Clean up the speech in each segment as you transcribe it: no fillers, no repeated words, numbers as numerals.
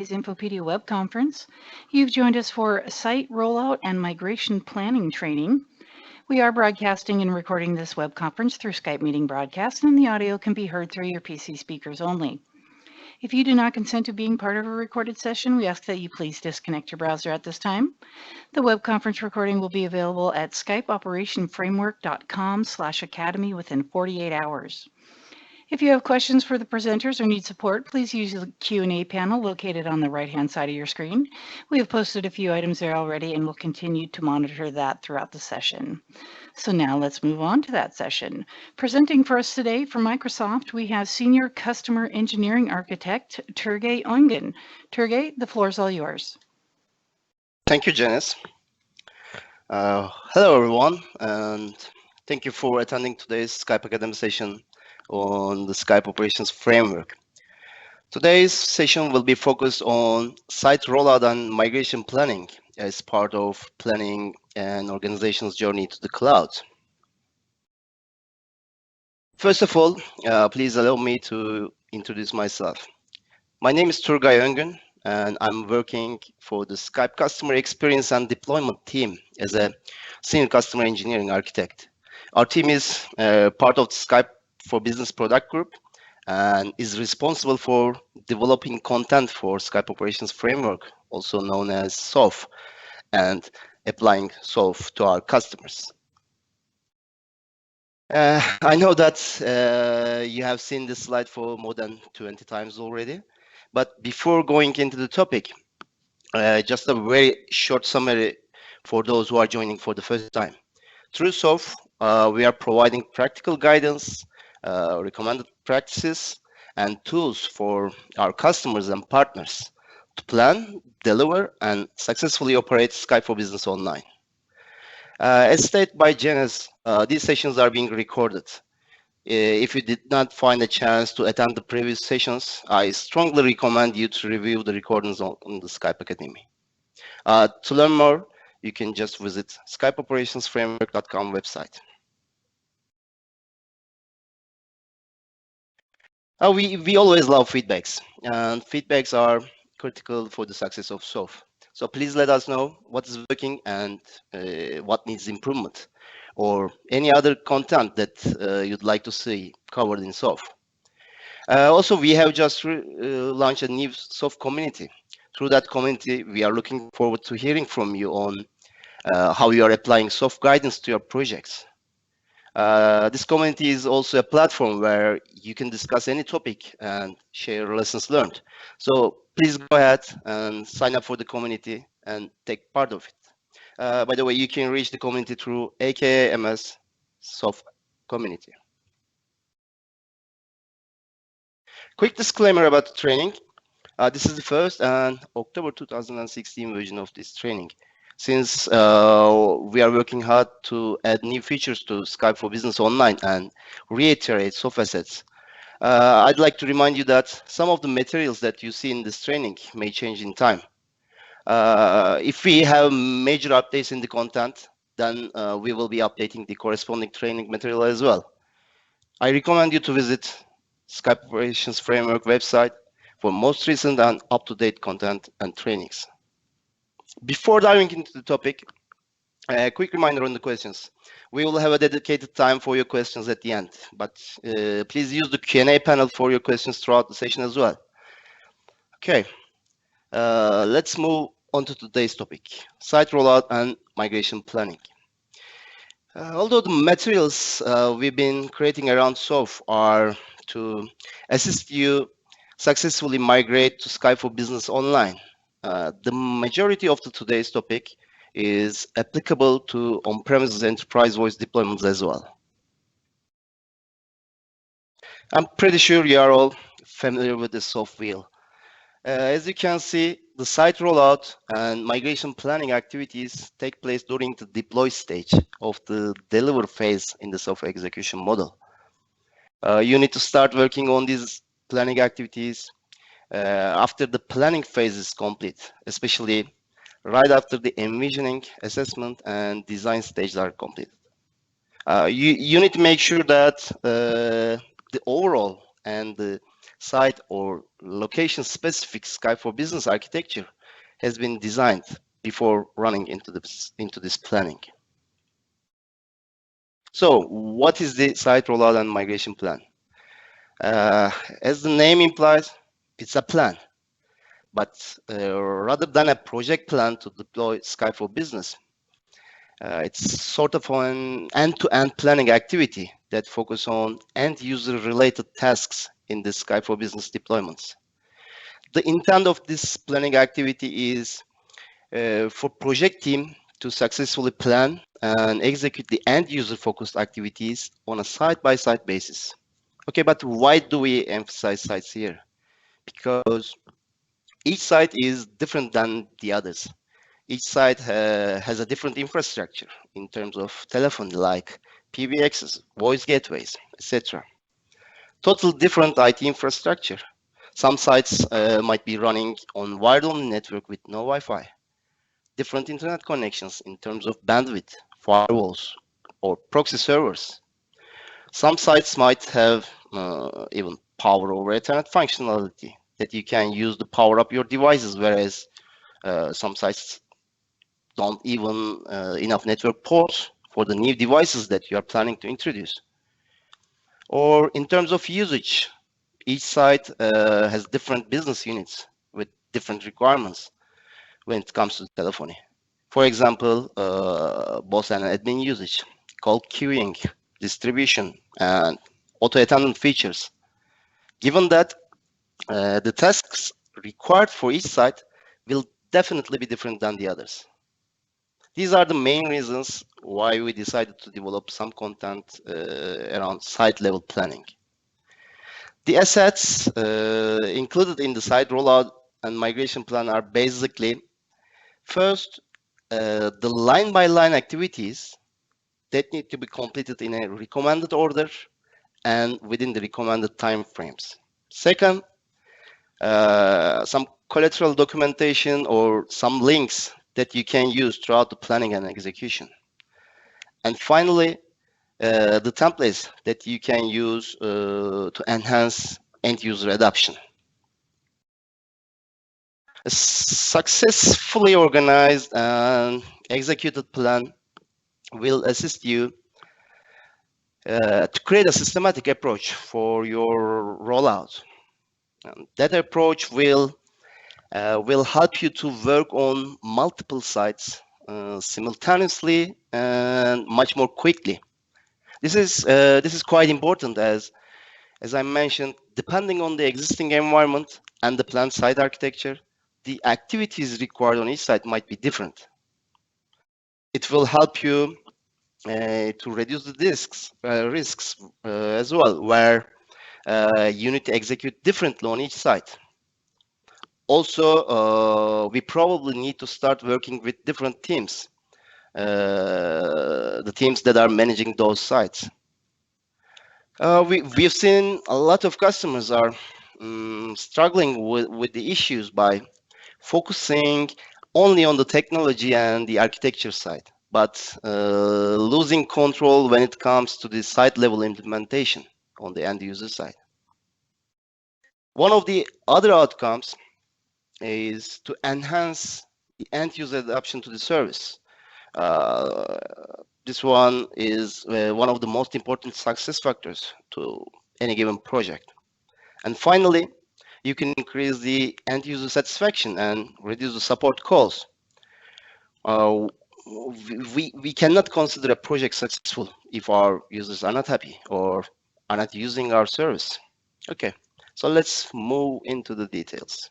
Infopedia web conference. You've joined us for Site Rollout and Migration Planning training. We are broadcasting and recording this web conference through Skype meeting broadcast, and the audio can be heard through your PC speakers only. If you do not consent to being part of a recorded session, we ask that you please disconnect your browser at this time. The web conference recording will be available at skypeoperationframework.com/academy within 48 hours. If you have questions for the presenters or need support, please use the Q&A panel located on the right-hand side of your screen. We have posted a few items there already and will continue to monitor that throughout the session. So now let's move on to that session. Presenting for us today from Microsoft, we have Senior Customer Engineering Architect, Turgay Ongun. Turgay, the floor is all yours. Thank you, Janice. Hello, everyone, and thank you for attending today's Skype Academy session on the Skype Operations Framework. Today's session will be focused on site rollout and migration planning as part of planning an organization's journey to the cloud. First of all, please allow me to introduce myself. My name is Turgay Ongun, and I'm working for the Skype Customer Experience and Deployment team as a Senior Customer Engineering Architect. Our team is part of the Skype for Business product group and is responsible for developing content for Skype Operations Framework, also known as SOF, and applying SOF to our customers. I know that you have seen this slide for more than 20 times already, but before going into the topic, just a very short summary for those who are joining for the first time. Through SOF, we are providing practical guidance, recommended practices, and tools for our customers and partners to plan, deliver, and successfully operate Skype for Business online. As stated by Janice, these sessions are being recorded. If you did not find a chance to attend the previous sessions, I strongly recommend you to review the recordings on the Skype Academy. To learn more, you can just visit skypeoperationsframework.com website. We always love feedbacks, and feedbacks are critical for the success of SOF. So please let us know what is working and what needs improvement, or any other content that you'd like to see covered in SOF. Also, we have just launched a new SOF community. Through that community, we are looking forward to hearing from you on how you are applying SOF guidance to your projects. This community is also a platform where you can discuss any topic and share lessons learned. So please go ahead and sign up for the community and take part of it. By the way, you can reach the community through AKA-MS SOF community. Quick disclaimer about the training. This is the first and October 2016 version of this training. Since we are working hard to add new features to Skype for Business Online and reiterate SOF assets, I'd like to remind you that some of the materials that you see in this training may change in time. If we have major updates in the content, then we will be updating the corresponding training material as well. I recommend you to visit Skype Operations Framework website for most recent and up-to-date content and trainings. Before diving into the topic, a quick reminder on the questions. We will have a dedicated time for your questions at the end, but please use the Q&A panel for your questions throughout the session as well. Okay, let's move on to today's topic, site rollout and migration planning. Although the materials we've been creating around SOF are to assist you successfully migrate to Skype for Business Online, the majority of today's topic is applicable to on-premises enterprise voice deployments as well. I'm pretty sure you are all familiar with the SOF wheel. As you can see, the site rollout and migration planning activities take place during the deploy stage of the deliver phase in the SOF execution model. You need to start working on these planning activities after the planning phase is complete, especially right after the envisioning, assessment, and design stages are completed. You need to make sure that the overall and the site or location-specific Skype for Business architecture has been designed before running into this planning. So, what is the Site Rollout and Migration Plan? As the name implies, it's a plan. But rather than a project plan to deploy Skype for Business, it's sort of an end-to-end planning activity that focuses on end-user related tasks in the Skype for Business deployments. The intent of this planning activity is for project team to successfully plan and execute the end-user focused activities on a site-by-site basis. Okay, but why do we emphasize sites here? Because each site is different than the others. Each site has a different infrastructure in terms of telephony, like PBXs, voice gateways, etc. Total different IT infrastructure. Some sites might be running on wired-only network with no Wi-Fi. Different internet connections in terms of bandwidth, firewalls, or proxy servers. Some sites might have even power over Ethernet functionality that you can use to power up your devices, whereas some sites don't even enough network ports for the new devices that you are planning to introduce. Or in terms of usage, each site has different business units with different requirements when it comes to telephony. For example, boss and admin usage, call queuing, distribution, and auto-attendant features. Given that the tasks required for each site will definitely be different than the others. These are the main reasons why we decided to develop some content around site level planning. The assets included in the site rollout and migration plan are basically, first, the line-by-line activities that need to be completed in a recommended order and within the recommended time frames. Second, some collateral documentation or some links that you can use throughout the planning and execution. And finally, the templates that you can use to enhance end-user adoption. A successfully organized and executed plan will assist you to create a systematic approach for your rollout. And that approach will help you to work on multiple sites simultaneously and much more quickly. This is quite important as I mentioned, depending on the existing environment and the planned site architecture, the activities required on each site might be different. It will help you to reduce the risks as well, where you need to execute differently on each site. Also, we probably need to start working with different teams, the teams that are managing those sites. We've seen a lot of customers are struggling with the issues by focusing only on the technology and the architecture side, but losing control when it comes to the site level implementation on the end user side. One of the other outcomes is to enhance the end user adoption to the service. This one is one of the most important success factors to any given project. And finally, you can increase the end user satisfaction and reduce the support calls. We cannot consider a project successful if our users are not happy or are not using our service. Okay, so let's move into the details.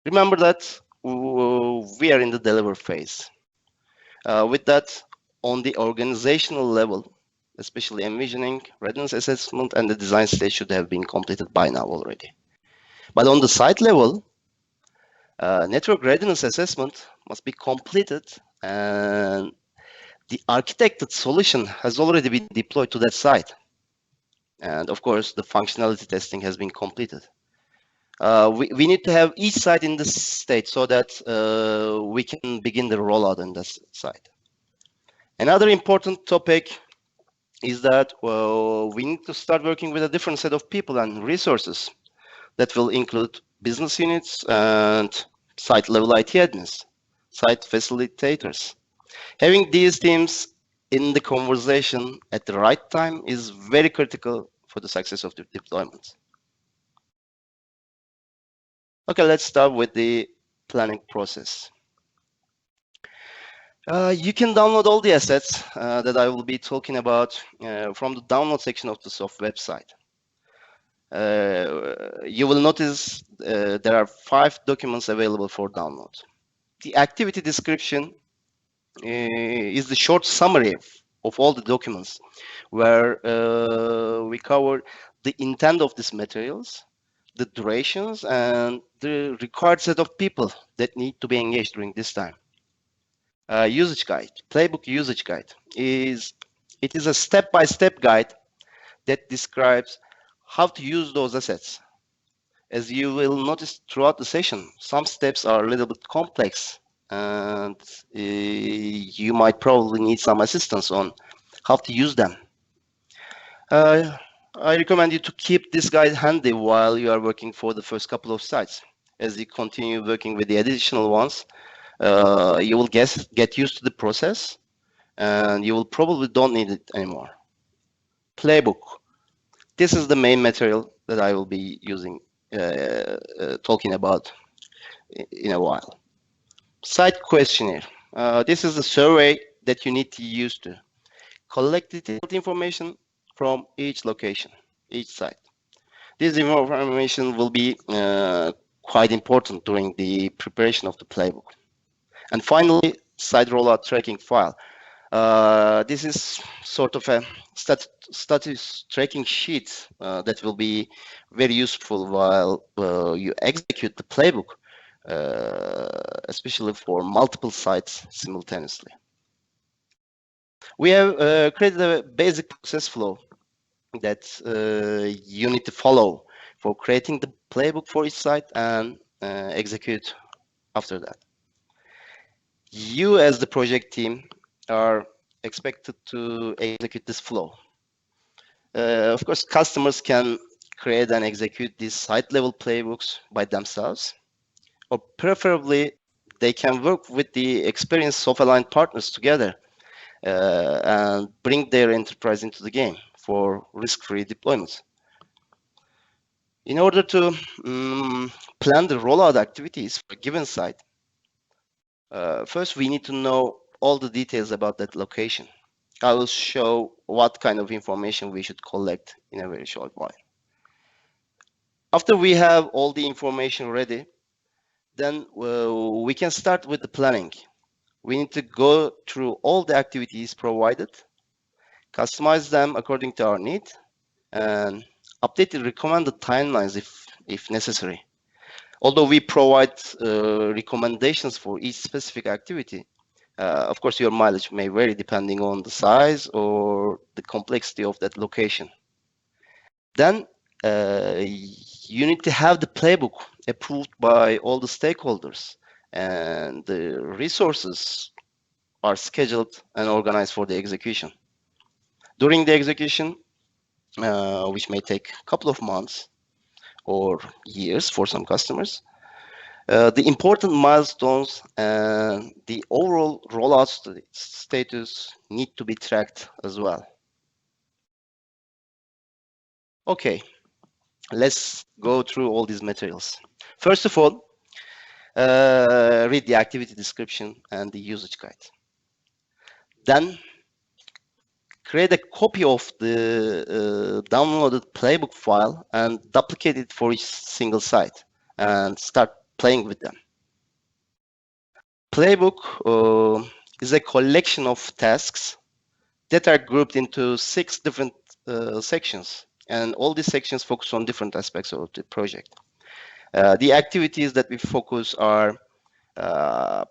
Remember that we are in the deliver phase. With that, on the organizational level, especially envisioning, readiness assessment, and the design stage should have been completed by now already. But on the site level, network readiness assessment must be completed, and the architected solution has already been deployed to that site. And of course, the functionality testing has been completed. We need to have each site in this state so that we can begin the rollout on this site. Another important topic is that we need to start working with a different set of people and resources that will include business units and site level IT admins, site facilitators. Having these teams in the conversation at the right time is very critical for the success of the deployment. Okay, let's start with the planning process. You can download all the assets that I will be talking about from the download section of the SOF website. You will notice there are 5 documents available for download. The activity description is the short summary of all the documents where we cover the intent of these materials, the durations, and the required set of people that need to be engaged during this time. Usage guide, Playbook usage guide is a step-by-step guide that describes how to use those assets. As you will notice throughout the session, some steps are a little bit complex, and you might probably need some assistance on how to use them. I recommend you to keep this guide handy while you are working for the first couple of sites. As you continue working with the additional ones, you will get used to the process, and you will probably don't need it anymore. Playbook. This is the main material that I will be using, talking about in a while. Site questionnaire. This is a survey that you need to use to collect detailed information from each location, each site. This information will be quite important during the preparation of the playbook. And finally, site rollout tracking file. This is sort of a status tracking sheet that will be very useful while you execute the playbook, especially for multiple sites simultaneously. We have created a basic process flow that you need to follow for creating the playbook for each site and execute after that. You as the project team are expected to execute this flow. Of course, customers can create and execute these site level playbooks by themselves, or preferably they can work with the experienced SOF-aligned partners together and bring their enterprise into the game for risk-free deployments. In order to plan the rollout activities for a given site, first we need to know all the details about that location. I will show what kind of information we should collect in a very short while. After we have all the information ready, then we can start with the planning. We need to go through all the activities provided, customize them according to our need, and update the recommended timelines if necessary. Although we provide recommendations for each specific activity, of course, your mileage may vary depending on the size or the complexity of that location. Then you need to have the playbook approved by all the stakeholders, and the resources are scheduled and organized for the execution. During the execution, which may take a couple of months or years for some customers, the important milestones and the overall rollout status need to be tracked as well. Okay, let's go through all these materials. First of all, read the activity description and the usage guide. Then create a copy of the downloaded playbook file and duplicate it for each single site and start playing with them. Playbook is a collection of tasks that are grouped into 6 different sections, and all these sections focus on different aspects of the project. The activities that we focus are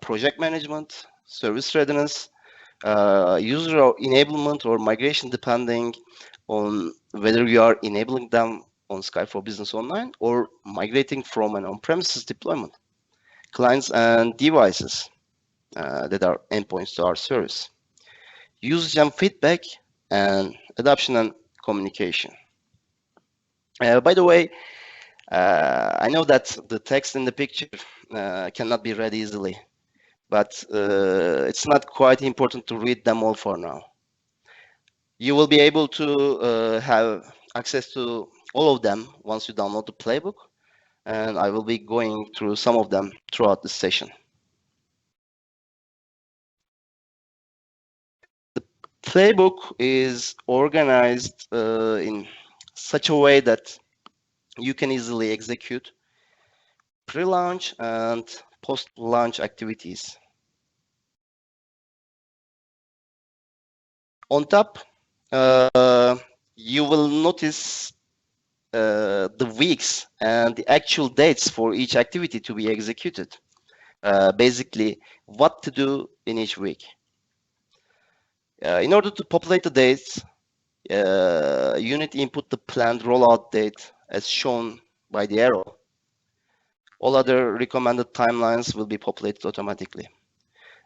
project management, service readiness, user enablement or migration, depending on whether we are enabling them on Skype for Business Online or migrating from an on-premises deployment, clients and devices that are endpoints to our service. Usage and feedback and adoption and communication. By the way, I know that the text in the picture cannot be read easily, but it's not quite important to read them all for now. You will be able to have access to all of them once you download the playbook, and I will be going through some of them throughout this session. The playbook is organized in such a way that you can easily execute pre-launch and post-launch activities. On top, you will notice the weeks and the actual dates for each activity to be executed. Basically, what to do in each week. In order to populate the dates, you need to input the planned rollout date as shown by the arrow. All other recommended timelines will be populated automatically.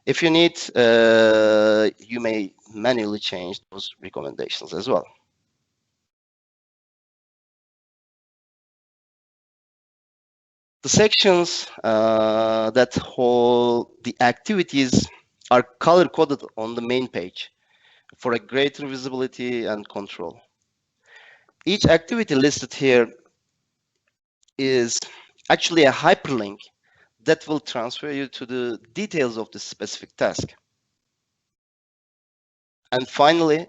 If you need, you may manually change those recommendations as well. The sections that hold the activities are color-coded on the main page for a greater visibility and control. Each activity listed here is actually a hyperlink that will transfer you to the details of the specific task. And finally,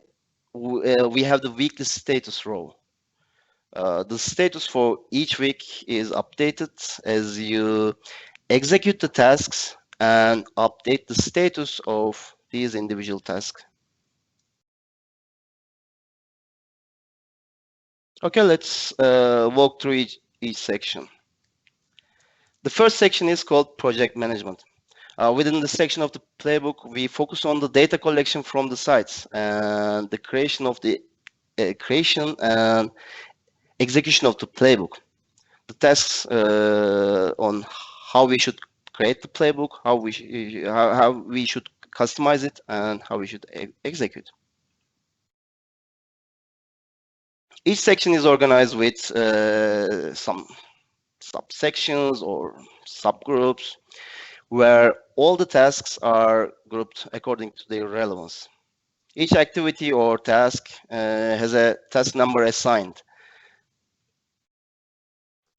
we have the weekly status row. The status for each week is updated as you execute the tasks and update the status of these individual tasks. Okay, let's walk through each section. The first section is called project management. Within the section of the playbook, we focus on the data collection from the sites and the creation and execution of the playbook. The tasks on how we should create the playbook, how we should customize it, and how we should execute. Each section is organized with some subsections or subgroups where all the tasks are grouped according to their relevance. Each activity or task has a task number assigned.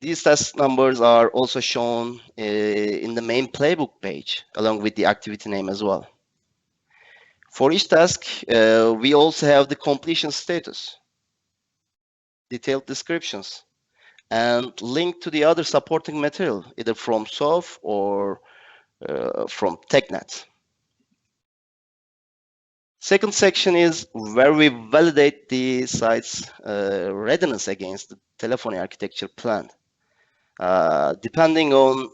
These task numbers are also shown in the main playbook page, along with the activity name as well. For each task, we also have the completion status, detailed descriptions, and link to the other supporting material, either from SOF or from TechNet. Second section is where we validate the site's readiness against the telephony architecture plan. Depending on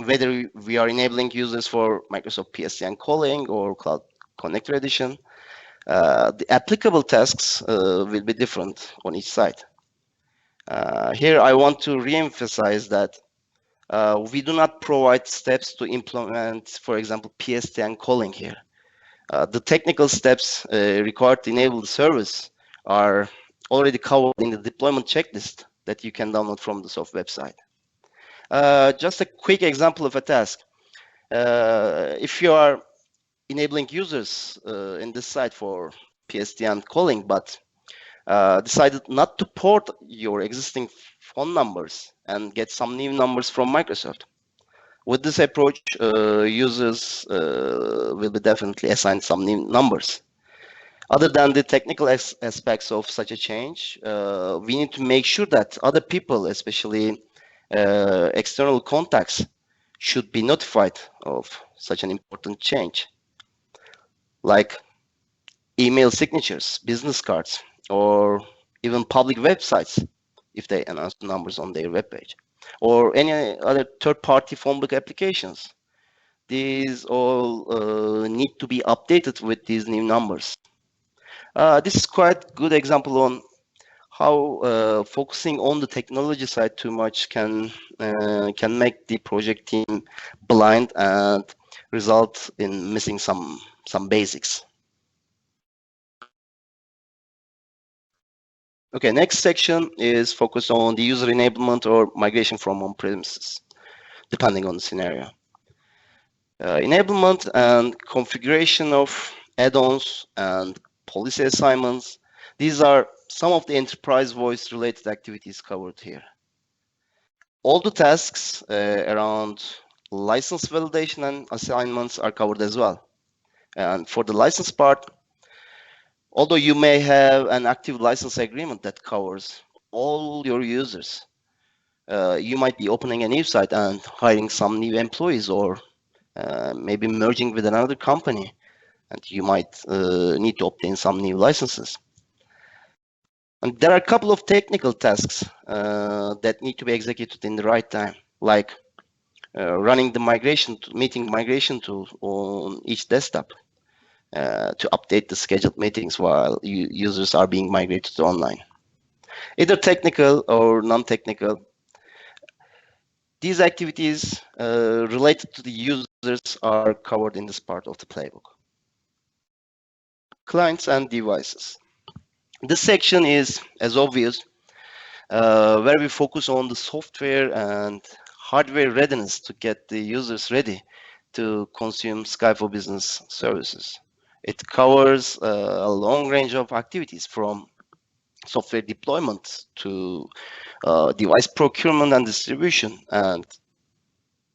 whether we are enabling users for Microsoft PSTN Calling or Cloud Connector Edition, the applicable tasks will be different on each site. Here, I want to re-emphasize that we do not provide steps to implement, for example, PSTN Calling here. The technical steps required to enable the service are already covered in the deployment checklist that you can download from the SOF website. Just a quick example of a task. If you are enabling users in this site for PSTN Calling, but decided not to port your existing phone numbers and get some new numbers from Microsoft. With this approach, users will be definitely assigned some new numbers. Other than the technical aspects of such a change, we need to make sure that other people, especially external contacts, should be notified of such an important change, like email signatures, business cards, or even public websites if they announce the numbers on their webpage, or any other third-party phone book applications. These all need to be updated with these new numbers. This is quite a good example on how focusing on the technology side too much can make the project team blind and result in missing some basics. Okay, next section is focused on the user enablement or migration from on-premises, depending on the scenario. Enablement and configuration of add-ons and policy assignments. These are some of the enterprise voice related activities covered here. All the tasks around license validation and assignments are covered as well. And for the license part, although you may have an active license agreement that covers all your users, you might be opening a new site and hiring some new employees, or maybe merging with another company, and you might need to obtain some new licenses. And there are a couple of technical tasks that need to be executed in the right time, like running the meeting migration tool on each desktop to update the scheduled meetings while users are being migrated online. Either technical or non-technical, these activities related to the users are covered in this part of the playbook. Clients and devices. This section is, as obvious, where we focus on the software and hardware readiness to get the users ready to consume Skype for Business services. It covers a long range of activities, from software deployment to device procurement and distribution, and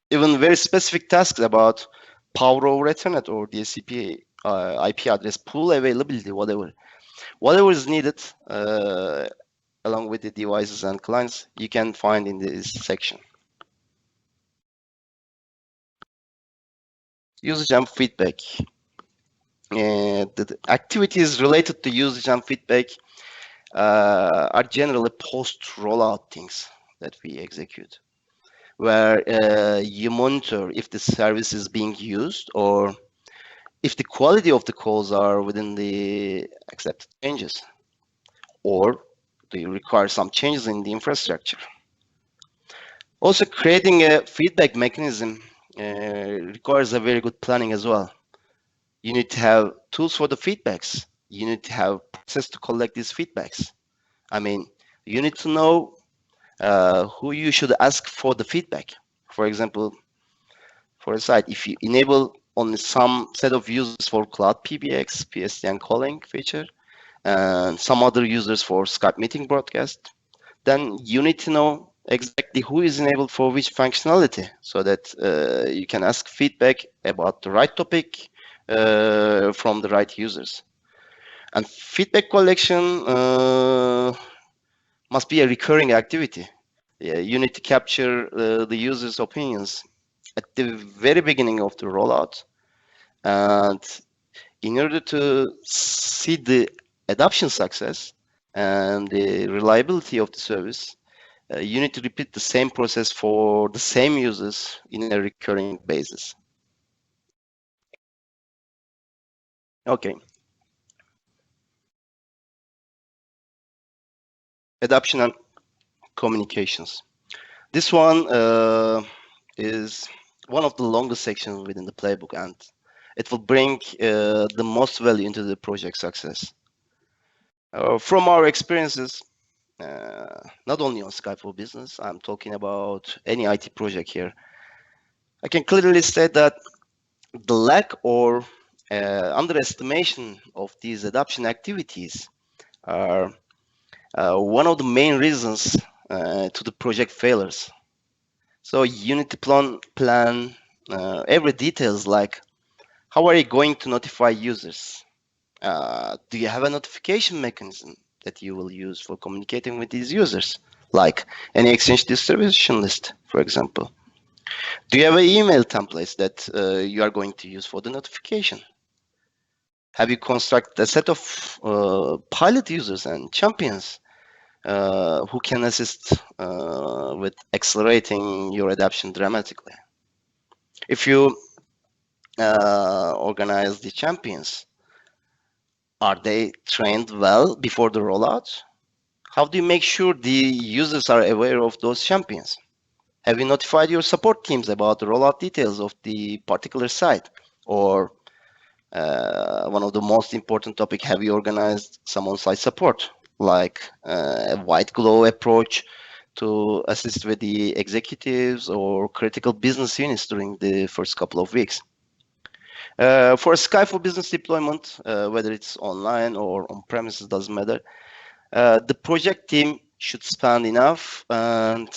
even very specific tasks about power over Ethernet or DHCP, IP address pool availability, whatever is needed along with the devices and clients, you can find in this section. Usage and feedback. The activities related to usage and feedback are generally post-rollout things that we execute, where you monitor if the service is being used or if the quality of the calls are within the accepted ranges, or do you require some changes in the infrastructure. Also, creating a feedback mechanism requires a very good planning as well. You need to have tools for the feedbacks. You need to have process to collect these feedbacks. I mean, you need to know who you should ask for the feedback. For example, for a site, if you enable only some set of users for CloudPBX, PSTN Calling feature, and some other users for Skype meeting broadcast, then you need to know exactly who is enabled for which functionality, so that you can ask feedback about the right topic from the right users. And feedback collection must be a recurring activity. You need to capture the users' opinions at the very beginning of the rollout. And in order to see the adoption success and the reliability of the service, you need to repeat the same process for the same users in a recurring basis. Okay. Adoption and communications. This one is one of the longest sections within the playbook, and it will bring the most value into the project success. From our experiences, not only on Skype for Business, I'm talking about any IT project here, I can clearly state that the lack or underestimation of these adoption activities are one of the main reasons to the project failures. So you need to plan every details, like how are you going to notify users? Do you have a notification mechanism that you will use for communicating with these users, like any Exchange distribution list, for example? Do you have an email templates that you are going to use for the notification? Have you constructed a set of pilot users and champions who can assist with accelerating your adoption dramatically? If you organize the champions, are they trained well before the rollout? How do you make sure the users are aware of those champions? Have you notified your support teams about the rollout details of the particular site? Or one of the most important topics, have you organized some on-site support? like a white glove approach to assist with the executives or critical business units during the first couple of weeks. For Skype for business deployment, whether it's online or on premises, doesn't matter. The project team should spend enough and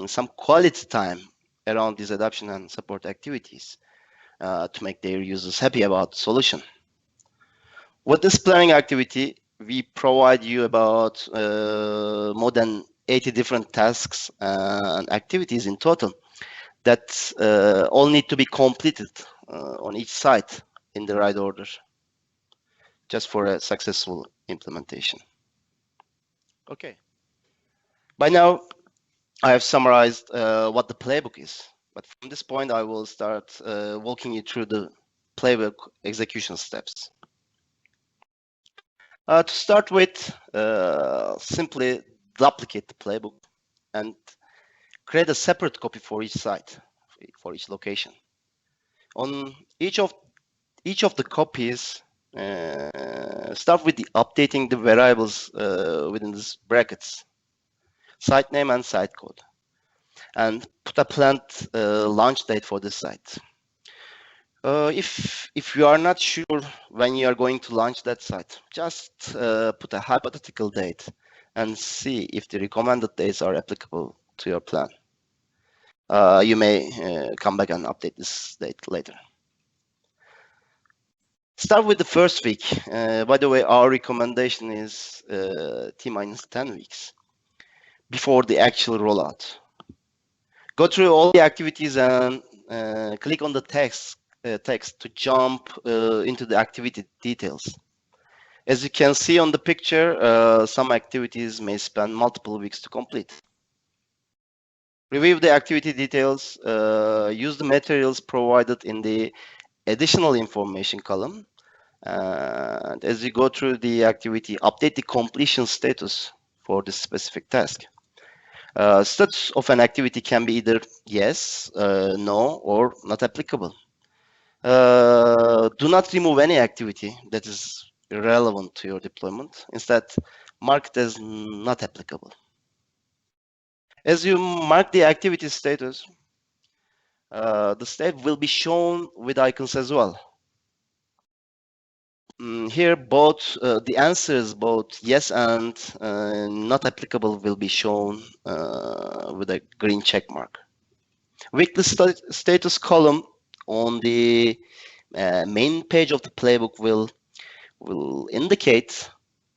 some quality time around these adoption and support activities to make their users happy about the solution. With this planning activity, we provide you about more than 80 different tasks and activities in total that all need to be completed on each site in the right order, just for a successful implementation. Okay. By now, I have summarized what the playbook is, but from this point, I will start walking you through the playbook execution steps. To start with, simply duplicate the playbook and create a separate copy for each site, for each location. On each of the copies, start with updating the variables within these brackets, site name and site code, and put a planned launch date for the site. If you are not sure when you are going to launch that site, just put a hypothetical date and see if the recommended dates are applicable to your plan. You may come back and update this date later. Start with the first week. By the way, our recommendation is T-10 weeks before the actual rollout. Go through all the activities and click on the text to jump into the activity details. As you can see on the picture, some activities may spend multiple weeks to complete. Review the activity details, use the materials provided in the additional information column, and as you go through the activity, update the completion status for the specific task. Status of an activity can be either yes, no, or not applicable. Do not remove any activity that is irrelevant to your deployment. Instead, mark it as not applicable. As you mark the activity status, the step will be shown with icons as well. Here, both the answers, both yes and not applicable, will be shown with a green check mark. Weekly status column on the main page of the playbook will indicate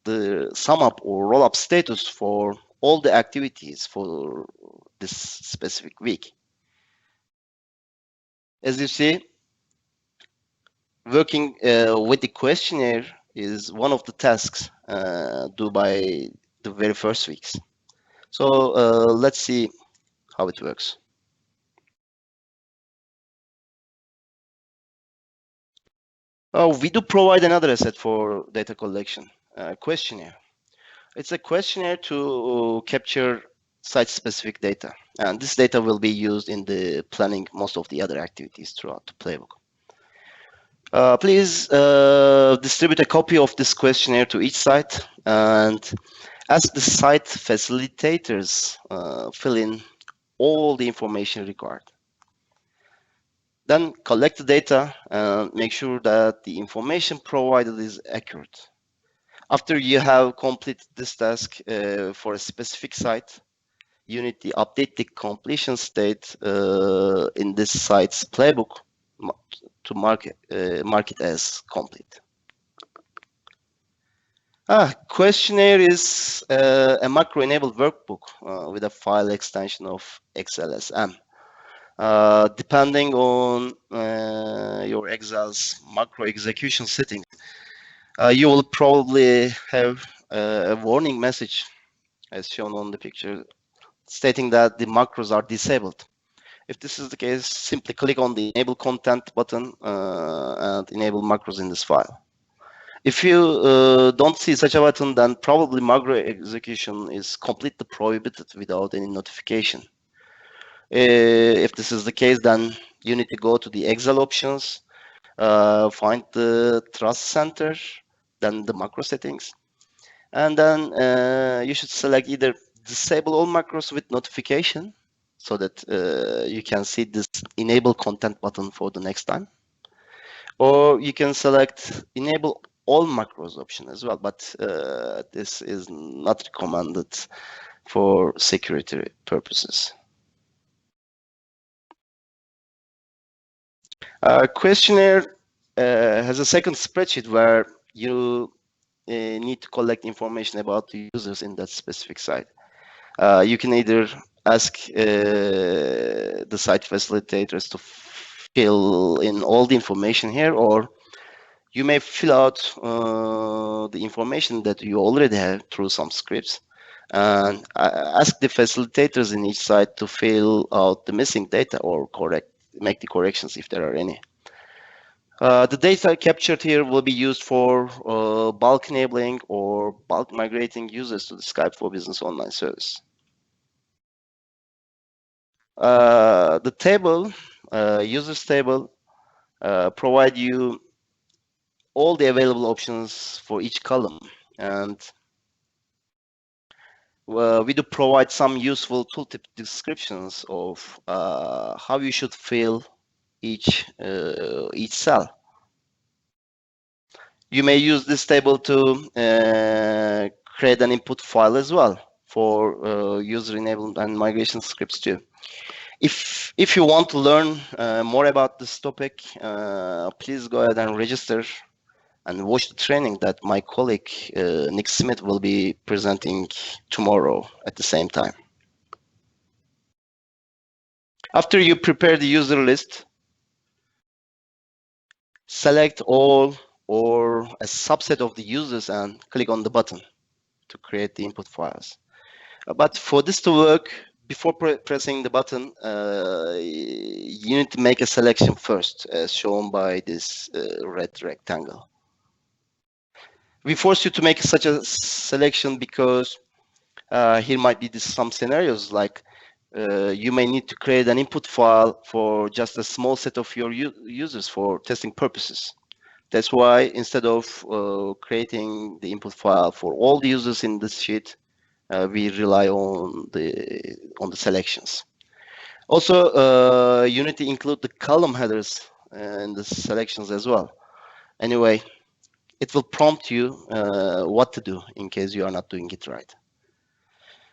the sum up or roll up status for all the activities for this specific week. As you see, working with the questionnaire is one of the tasks due by the very first weeks. So let's see how it works. We do provide another asset for data collection, questionnaire. It's a questionnaire to capture site-specific data, and this data will be used in the planning most of the other activities throughout the playbook. Please distribute a copy of this questionnaire to each site and ask the site facilitators fill in all the information required. Then collect the data and make sure that the information provided is accurate. After you have completed this task for a specific site, you need to update the completion state in this site's playbook to mark it as complete. Questionnaire is a macro-enabled workbook with a file extension of XLSM. Depending on your Excel's macro execution settings, you will probably have a warning message as shown on the picture stating that the macros are disabled. If this is the case, simply click on the Enable Content button and enable macros in this file. If you don't see such a button, then probably macro execution is completely prohibited without any notification. If this is the case, then you need to go to the Excel options, find the Trust Center, then the macro settings, And then you should select either disable all macros with notification so that you can see this enable content button for the next time. Or you can select enable all macros option as well, but this is not recommended for security purposes. Questionnaire has a second spreadsheet where you need to collect information about the users in that specific site. You can either ask the site facilitators to fill in all the information here, or you may fill out the information that you already have through some scripts and ask the facilitators in each site to fill out the missing data or make the corrections if there are any. The data captured here will be used for bulk enabling or bulk migrating users to the Skype for Business online service. The table, users table, provide you all the available options for each column, and we do provide some useful tooltip descriptions of how you should fill each cell. You may use this table to create an input file as well for user enablement and migration scripts too. If you want to learn more about this topic, please go ahead and register and watch the training that my colleague Nick Smith will be presenting tomorrow at the same time. After you prepare the user list, select all or a subset of the users and click on the button to create the input files. But for this to work, before pressing the button, you need to make a selection first, as shown by this red rectangle. We force you to make such a selection because here might be some scenarios like you may need to create an input file for just a small set of your users for testing purposes. That's why instead of creating the input file for all the users in this sheet, we rely on the selections. Also, you need to include the column headers in the selections as well. Anyway, it will prompt you what to do in case you are not doing it right.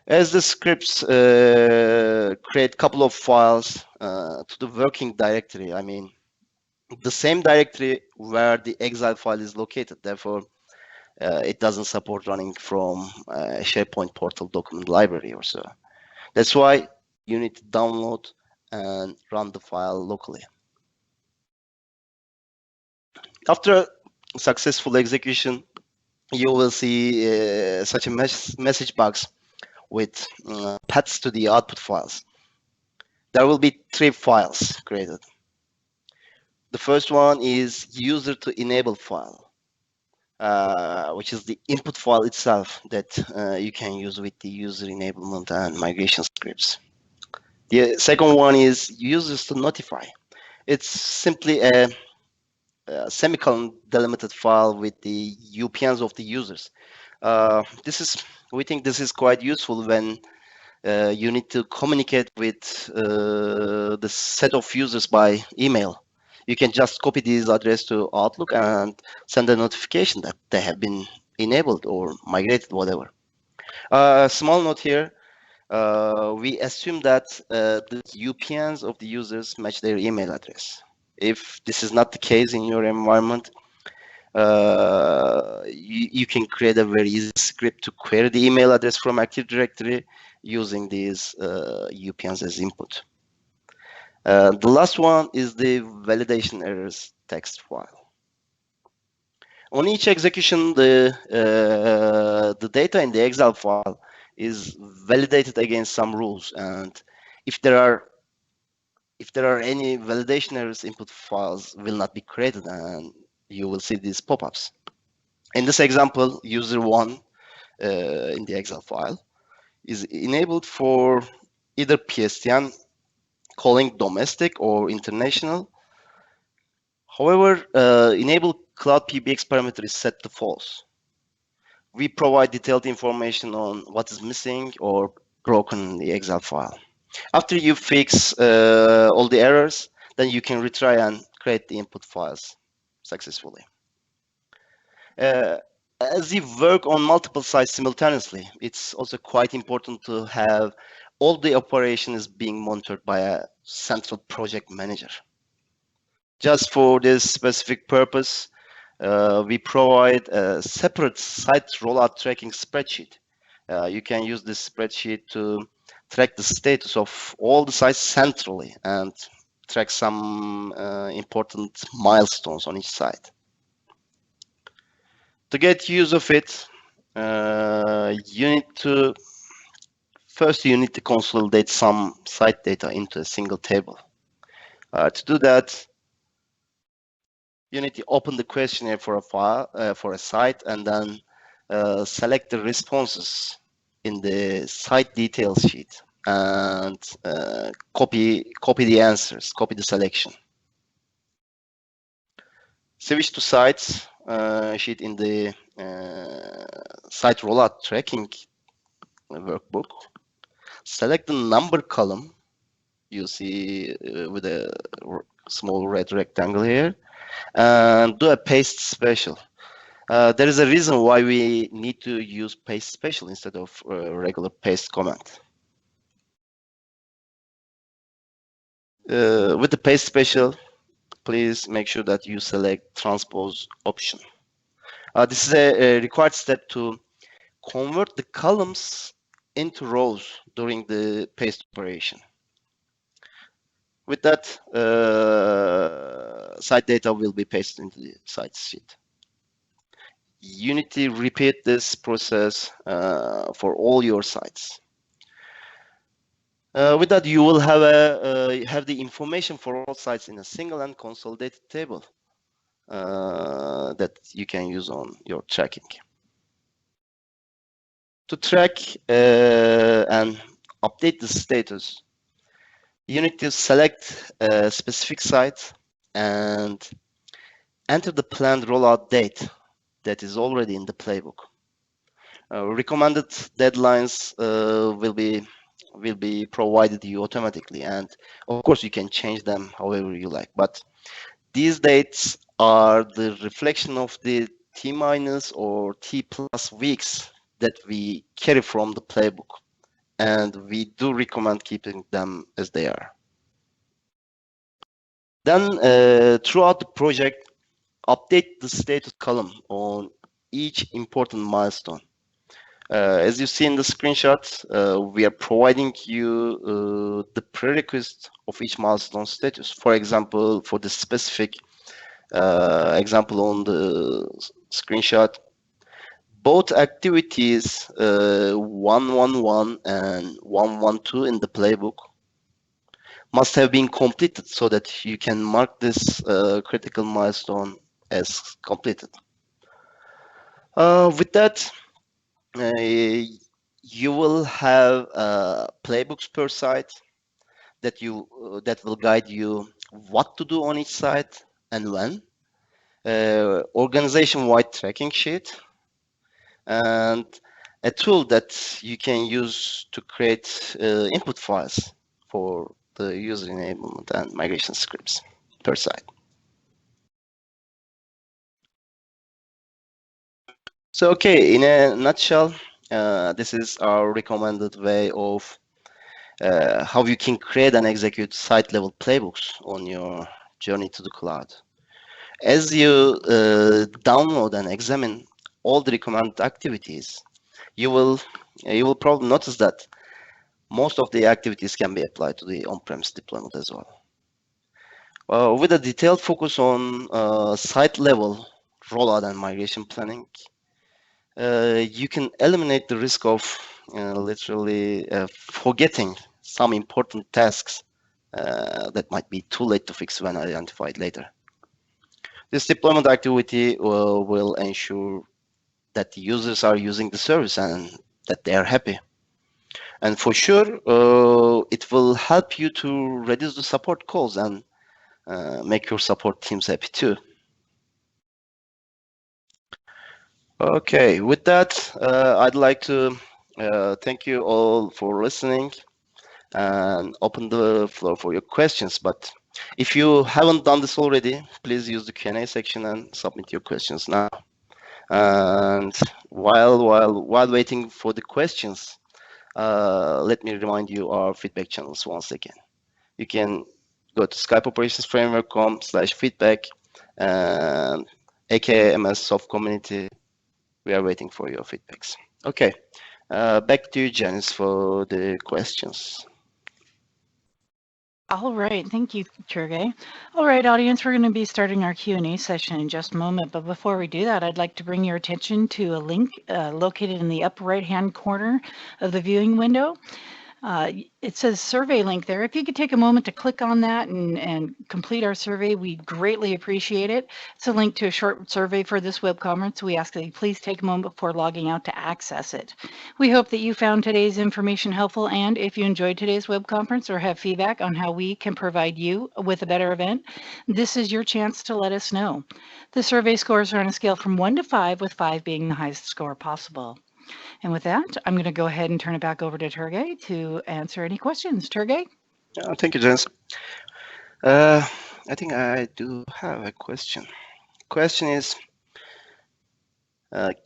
As the scripts create a couple of files to the working directory, I mean, the same directory where the exile file is located. Therefore, it doesn't support running from a SharePoint portal document library or so. That's why you need to download and run the file locally. After successful execution, you will see such a message box with paths to the output files. There will be 3 files created. The first one is user to enable file, which is the input file itself that you can use with the user enablement and migration scripts. The second one is users to notify. It's simply a semicolon delimited file with the UPNs of the users. We think this is quite useful when you need to communicate with the set of users by email. You can just copy these address to Outlook and send a notification that they have been enabled or migrated, whatever. Small note here, we assume that the UPNs of the users match their email address. If this is not the case in your environment, you can create a very easy script to query the email address from Active Directory using these UPNs as input. The last one is the validation errors text file. On each execution, the data in the exile file is validated against some rules, and if there are any validation errors, input files will not be created, and you will see these pop-ups. In this example, user 1 in the exile file is enabled for either PSTN calling domestic or international. However, enable CloudPBX parameter is set to false. We provide detailed information on what is missing or broken in the Excel file. After you fix all the errors, then you can retry and create the input files successfully. As you work on multiple sites simultaneously, it's also quite important to have all the operations being monitored by a central project manager. Just for this specific purpose, we provide a separate site rollout tracking spreadsheet. You can use this spreadsheet to track the status of all the sites centrally and track some important milestones on each site. To get use of it, you need to consolidate some site data into a single table. To do that, you need to open the questionnaire for a file for a site, and then select the responses in the site details sheet and copy the answers, copy the selection. Switch to sites sheet in the Site Rollout Tracking workbook. Select the number column you see with a small red rectangle here, and do a paste special. There is a reason why we need to use paste special instead of regular paste command. With the paste special, please make sure that you select transpose option. This is a required step to convert the columns into rows during the paste operation. With that, site data will be pasted into the site sheet. You need to repeat this process for all your sites. With that, you will have the information for all sites in a single and consolidated table that you can use on your tracking. To track and update the status, you need to select a specific site and enter the planned rollout date that is already in the playbook. Recommended deadlines will be provided to you automatically, and of course you can change them however you like, but these dates are the reflection of the T- or T+ weeks that we carry from the playbook, and we do recommend keeping them as they are. Then throughout the project, update the status column on each important milestone. As you see in the screenshot, we are providing you the prerequisite of each milestone status. For example, for the specific example on the screenshot, both activities 111 and 112 in the playbook must have been completed so that you can mark this critical milestone as completed. With that, you will have playbooks per site that will guide you what to do on each site and when. Organization-wide tracking sheet, and a tool that you can use to create input files for the user enablement and migration scripts per site. So, okay, in a nutshell, this is our recommended way of how you can create and execute site-level playbooks on your journey to the cloud. As you download and examine all the recommended activities, you will probably notice that most of the activities can be applied to the on-premise deployment as well. With a detailed focus on site-level rollout and migration planning, you can eliminate the risk of literally forgetting some important tasks that might be too late to fix when identified later. This deployment activity will ensure that the users are using the service and that they are happy. And for sure, it will help you to reduce the support calls and make your support teams happy too. Okay, with that, I'd like to thank you all for listening and open the floor for your questions. But if you haven't done this already, please use the Q&A section and submit your questions now. And while waiting for the questions, let me remind you our feedback channels once again. You can go to skypeoperationsframework.com/feedback and aka MS SOF community. We are waiting for your feedbacks. Okay, back to you, Janice, for the questions. All right, thank you, Turgay. All right, audience, we're going to be starting our Q&A session in just a moment, but before we do that, I'd like to bring your attention to a link located in the upper right-hand corner of the viewing window. It says survey link there. If you could take a moment to click on that and complete our survey, we'd greatly appreciate it. It's a link to a short survey for this web conference. We ask that you please take a moment before logging out to access it. We hope that you found today's information helpful, and if you enjoyed today's web conference or have feedback on how we can provide you with a better event, this is your chance to let us know. The survey scores are on a scale from 1 to 5, with 5 being the highest score possible. And with that, I'm going to go ahead and turn it back over to Turgay to answer any questions. Turgay? Thank you, Janice. I think I do have a question. Question is,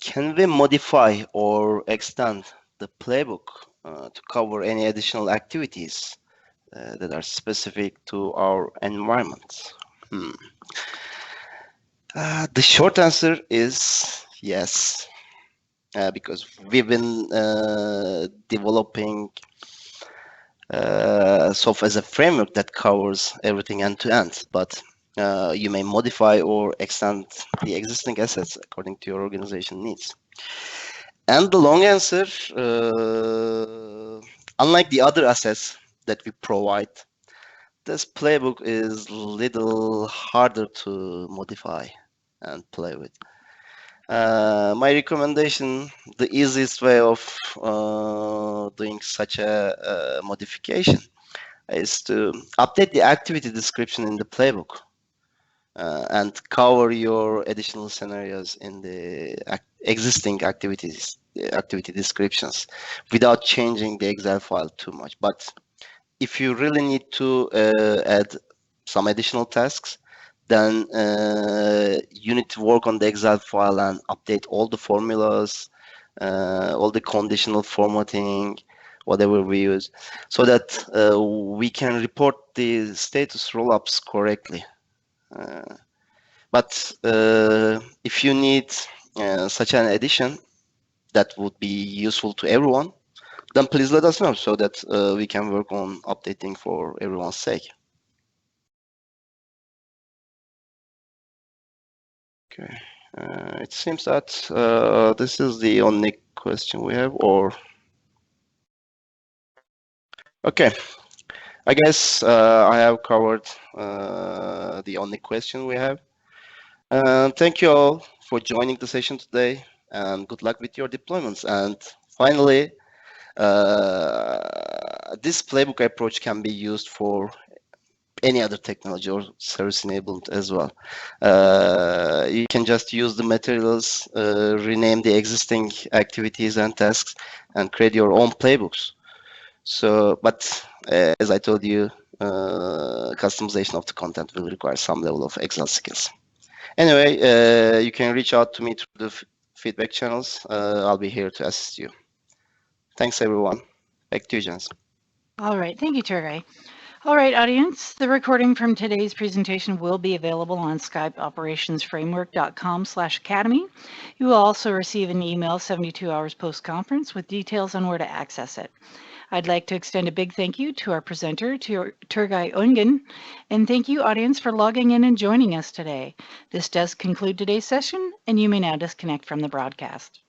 can we modify or extend the playbook to cover any additional activities that are specific to our environment? The short answer is yes, because we've been developing SOF as a framework that covers everything end to end, but you may modify or extend the existing assets according to your organization needs. And the long answer, unlike the other assets that we provide, this playbook is a little harder to modify and play with. My recommendation, the easiest way of doing such a modification is to update the activity description in the playbook and cover your additional scenarios in the existing activity descriptions without changing the Excel file too much. But if you really need to add some additional tasks, then you need to work on the Excel file and update all the formulas, all the conditional formatting, whatever we use, so that we can report the status rollups correctly. But if you need such an addition that would be useful to everyone, then please let us know so that we can work on updating for everyone's sake. Okay, it seems that this is the only question we have, or okay, I guess I have covered the only question we have. Thank you all for joining the session today, and good luck with your deployments. And finally, this playbook approach can be used for any other technology or service enablement as well. You can just use the materials, rename the existing activities and tasks, and create your own playbooks. So, but as I told you, customization of the content will require some level of Excel skills. Anyway, you can reach out to me through the feedback channels. I'll be here to assist you. Thanks, everyone. Back to you, Jens. All right, thank you, Turgay. All right, audience, the recording from today's presentation will be available on skypeoperationsframework.com/academy. You will also receive an email 72 hours post-conference with details on where to access it. I'd like to extend a big thank you to our presenter, Turgay Ungen, and thank you, audience, for logging in and joining us today. This does conclude today's session, and you may now disconnect from the broadcast.